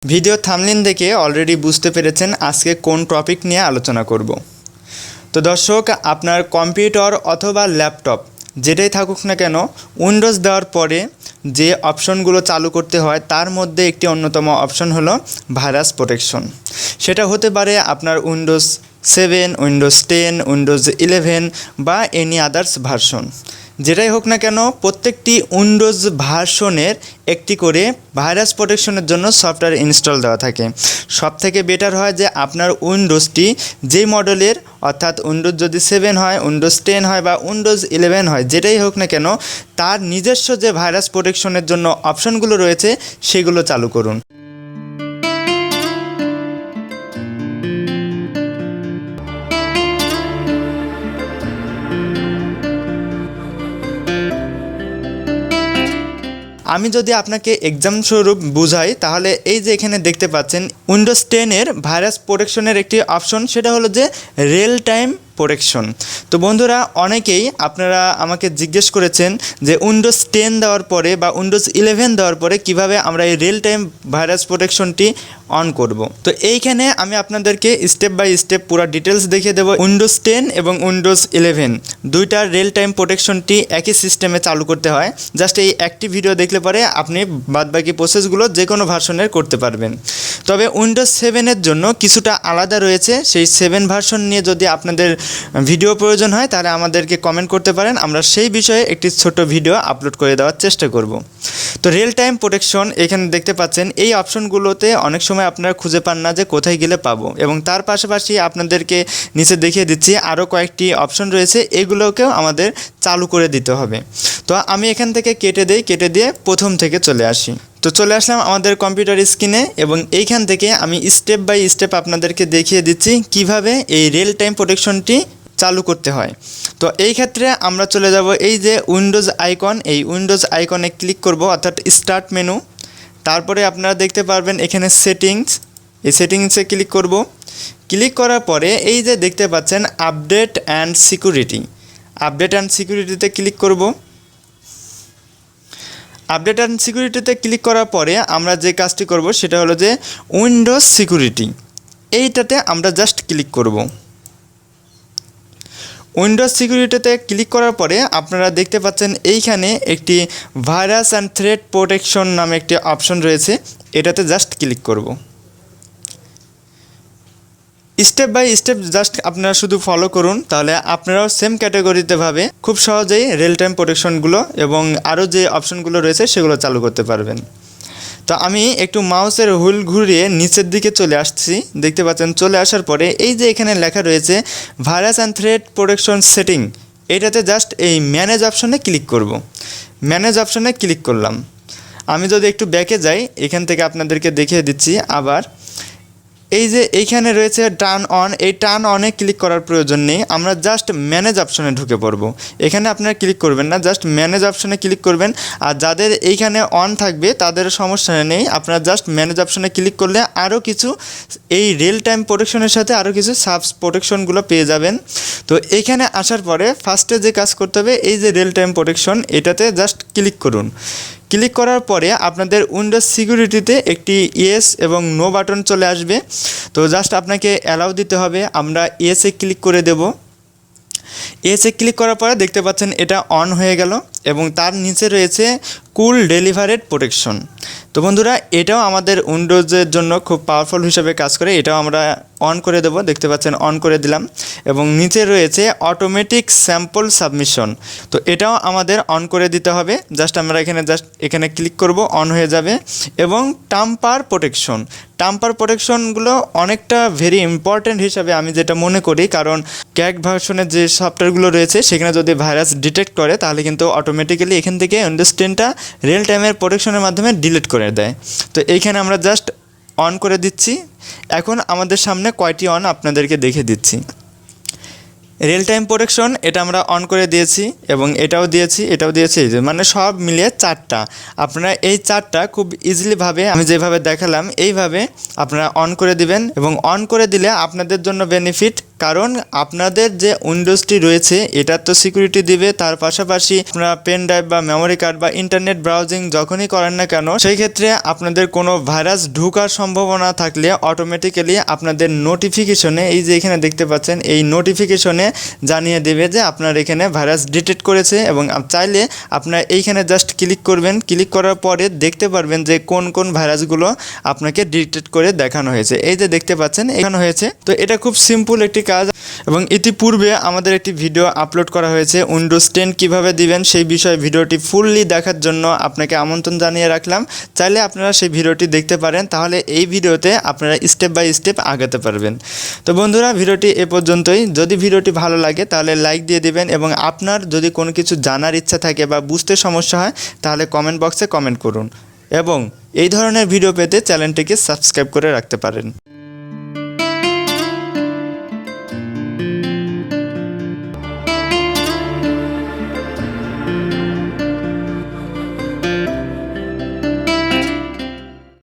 Video thumbnail দেখে already বুঝতে পেরেছেন আজকে কোন টপিক নিয়ে আলোচনা করব। তো দর্শক, আপনার কম্পিউটার অথবা ল্যাপটপ যেটাই থাকুক না কেন, উইন্ডোজ দেওয়ার পরে যে অপশনগুলো চালু করতে হয় তার মধ্যে একটি অন্যতম অপশন হলো ভাইরাস প্রোটেকশন। সেটা হতে পারে আপনার উইন্ডোজ 7, উইন্ডোজ 10, উইন্ডোজ 11 বা এনি আদার্স ভার্সন। যেটাই হোক না কেন, প্রত্যেকটি উইন্ডোজ ভার্সনের একটি করে ভাইরাস প্রোটেকশনের জন্য সফটওয়্যার ইনস্টল দেওয়া থাকে। সবথেকে বেটার হয় যে আপনার উইন্ডোজটি যেই মডেলের, অর্থাৎ উইন্ডোজ যদি 7 হয়, উইন্ডোজ 10 হয় বা উইন্ডোজ 11 হয়, যেটাই হোক না কেন, তার নিজস্ব যে ভাইরাস প্রোটেকশনের জন্য অপশনগুলো রয়েছে সেগুলো চালু করুন। আমি যদি আপনাকে এক্সাম স্বরূপ বুঝাই, তাহলে এই যে এখানে দেখতে পাচ্ছেন উইন্ডোজ 10-এর ভাইরাস প্রোটেকশনের একটি অপশন, সেটা হলো যে রিয়েল টাইম প্রোটেকশন। তো বন্ধুরা, অনেকেই আপনারা আমাকে জিজ্ঞেস করেছেন যে উইন্ডোজ 10 দেওয়ার পরে বা উইন্ডোজ 11 দেওয়ার পরে কিভাবে আমরা এই রিয়েল টাইম ভাইরাস প্রোটেকশনটি অন করব। তো এইখানে আমি আপনাদেরকে স্টেপ বাই স্টেপ পুরো ডিটেলস দেখিয়ে দেবো। উইন্ডোজ 10 এবং উইন্ডোজ 11 দুইটার রিয়েল টাইম প্রোটেকশনটি একই সিস্টেমে চালু করতে হয়। জাস্ট এই একটি ভিডিও দেখলে পরে আপনি বাদবাকি প্রসেসগুলো যে কোনো ভার্সনের করতে পারবেন। তবে উইন্ডোজ 7-এর জন্য কিছুটা আলাদা রয়েছে। সেই 7 ভার্সন নিয়ে যদি আপনাদের ভিডিও প্রয়োজন হয় তাহলে আমাদেরকে কমেন্ট করতে পারেন, আমরা সেই বিষয়ে একটি ছোট ভিডিও আপলোড করে দেওয়ার চেষ্টা করব। তো রিয়েল টাইম প্রোটেকশন এখানে দেখতে পাচ্ছেন, এই অপশনগুলোতে অনেক সময় আপনারা খুঁজে পান না যে কোথায় গেলে পাবো, এবং তার পাশাপাশি আপনাদেরকে নিচে দেখিয়ে দিচ্ছি আরও কয়েকটি অপশন রয়েছে, এগুলোকেও আমাদের চালু করে দিতে হবে। তো আমি এখান থেকে কেটে দিয়ে প্রথম থেকে চলে আসি। তো চলে আসলাম আমাদের কম্পিউটার স্ক্রিনে, এবং এইখান থেকে আমি স্টেপ বাই স্টেপ আপনাদেরকে দেখিয়ে দিচ্ছি কিভাবে এই রিয়েল টাইম প্রোটেকশনটি চালু করতে হয়। তো এই ক্ষেত্রে আমরা চলে যাব এই যে উইন্ডোজ আইকন, এই উইন্ডোজ আইকনে ক্লিক করব, অর্থাৎ স্টার্ট মেনু। তারপরে আপনারা দেখতে পারবেন এখানে সেটিংস, এই সেটিংসে ক্লিক করব। ক্লিক করার পরে এই যে দেখতে পাচ্ছেন update and security, update and সিকিউরিটিতে ক্লিক করব। আপডেট অ্যান্ড সিকিউরিটিতে ক্লিক করার পরে আমরা যে কাজটি করব সেটা হলো যে উইন্ডোজ সিকিউরিটি, এইটাতে আমরা জাস্ট ক্লিক করব। উইন্ডোজ সিকিউরিটিতে ক্লিক করার পরে আপনারা দেখতে পাচ্ছেন এইখানে একটি ভাইরাস অ্যান্ড থ্রেট প্রোটেকশন নামে একটি অপশন রয়েছে, এটাতে জাস্ট ক্লিক করব। স্টেপ বাই স্টেপ জাস্ট আপনারা শুধু ফলো করুন, তাহলে আপনারাও সেম ক্যাটাগরিতে ভাবে খুব সহজেই রিয়েল টাইম প্রোটেকশনগুলো এবং আরও যে অপশনগুলো রয়েছে সেগুলো চালু করতে পারবেন। তো আমি একটু মাউসের হুইল ঘুরিয়ে নিচের দিকে চলে আসছি, দেখতে পাচ্ছেন। চলে আসার পরে এই যে এখানে লেখা রয়েছে virus and threat protection setting, এটাতে জাস্ট এই ম্যানেজ অপশনে ক্লিক করব। ম্যানেজ অপশনে ক্লিক করলাম। আমি যদি একটু ব্যাকে যাই, এখান থেকে আপনাদেরকে দেখিয়ে দিচ্ছি আবার। এই যে এইখানে রয়েছে টার্ন অন, এই টার্ন অনে ক্লিক করার প্রয়োজন নেই, আমরা জাস্ট ম্যানেজ অপশনে ঢুকে পড়ব। এখানে আপনারা ক্লিক করবেন না, জাস্ট ম্যানেজ অপশনে ক্লিক করবেন। আর যাদের এইখানে অন থাকবে তাদের সমস্যা নেই, আপনারা জাস্ট ম্যানেজ অপশনে ক্লিক করলে আরও কিছু এই রিয়েল টাইম প্রোটেকশনের সাথে আরও কিছু সাবস প্রোটেকশনগুলো পেয়ে যাবেন। তো এইখানে আসার পরে ফার্স্টে যে কাজ করতে হবে, এই যে রিয়েল টাইম প্রোটেকশন, এটাতে জাস্ট ক্লিক করুন। ক্লিক করার পরে আপনাদের উইন্ডোজ সিকিউরিটিতে একটি ইয়েস এবং নো বাটন চলে আসবে। তো জাস্ট আপনাকে অ্যালাউ দিতে হবে, আমরা ইয়েসে ক্লিক করে দেব। ইয়েসে ক্লিক করার পরে দেখতে পাচ্ছেন এটা অন হয়ে গেল, এবং তার নিচে রয়েছে কুল ডেলিভারেড প্রোটেকশন। তো বন্ধুরা, এটাও আমাদের উইন্ডোজের জন্য খুব পাওয়ারফুল হিসেবে কাজ করে, এটাও আমরা অন করে দেব। দেখতে পাচ্ছেন অন করে দিলাম, এবং নিচে রয়েছে অটোমেটিক স্যাম্পল সাবমিশন, তো এটাও আমাদের অন করে দিতে হবে। জাস্ট আমরা এখানে ক্লিক করব, অন হয়ে যাবে। এবং টাম্পার প্রোটেকশনগুলো অনেকটা ভেরি ইম্পর্ট্যান্ট হিসাবে আমি যেটা মনে করি, কারণ ক্র্যাক ভার্সনের যে সফটওয়্যারগুলো রয়েছে সেখানে যদি ভাইরাস ডিটেক্ট করে তাহলে কিন্তু অটোমেটিক্যালি এখান থেকে উইন্ডোজ 10টা রিয়েল টাইমের প্রোটেকশনের মাধ্যমে ডিলিট করে দেয়। তো এইখানে আমরা জাস্ট অন করে দিচ্ছি। এখন আমাদের সামনে কয়টি অন আপনাদেরকে দেখে দিচ্ছি। রিয়েল টাইম প্রোটেকশন এটা আমরা অন করে দিয়েছি, এবং এটাও দিয়েছি, মানে সব মিলিয়ে 4টা। আপনারা এই 4টা খুব ইজিলিভাবে আমি যেভাবে দেখালাম এইভাবে আপনারা অন করে দিবেন, এবং অন করে দিলে আপনাদের জন্য বেনিফিট কারণ আপনাদের যে উইন্ডোজটি রয়েছে এটার তো সিকিউরিটি দিবে, তার পাশাপাশি আপনারা পেন ড্রাইভ বা মেমোরি কার্ড বা ইন্টারনেট ব্রাউজিং যখনই করেন না কেন সেই ক্ষেত্রে আপনাদের কোনো ভাইরাস ঢোকার সম্ভাবনা থাকলে অটোমেটিক্যালি আপনাদের নোটিফিকেশনে, এই যে এখানে দেখতে পাচ্ছেন এই নোটিফিকেশনে জানিয়ে দেবে যে আপনার এখানে ভাইরাস ডিটেক্ট করেছে। এবং চাইলে আপনার এইখানে জাস্ট ক্লিক করবেন, ক্লিক করার পরে দেখতে পারবেন যে কোন কোন ভাইরাসগুলো আপনাকে ডিটেক্ট করে দেখানো হয়েছে। এই যে দেখতে পাচ্ছেন এখানে হয়েছে। তো এটা খুব সিম্পল একটি কাজ এবং ইতিপূর্বে আমাদের একটি ভিডিও আপলোড করা হয়েছে উইন্ডোজ 10 কিভাবে দিবেন সেই বিষয়ে। ভিডিওটি ফুললি দেখার জন্য আপনাকে আমন্ত্রণ জানিয়ে রাখলাম, চাইলে আপনারা সেই ভিডিওটি দেখতে পারেন, তাহলে এই ভিডিওতে আপনারা স্টেপ বাই স্টেপ আগাতে পারবেন। তো বন্ধুরা ভিডিওটি এ পর্যন্তই। যদি ভিডিওটি ভালো লাগে তাহলে লাইক দিয়ে দিবেন এবং আপনার যদি কোনো কিছু জানার ইচ্ছা থাকে বা বুঝতে সমস্যা হয় তাহলে কমেন্ট বক্সে কমেন্ট করুন এবং এই ধরনের ভিডিও পেতে চ্যানেলটিকে সাবস্ক্রাইব করে রাখতে পারেন।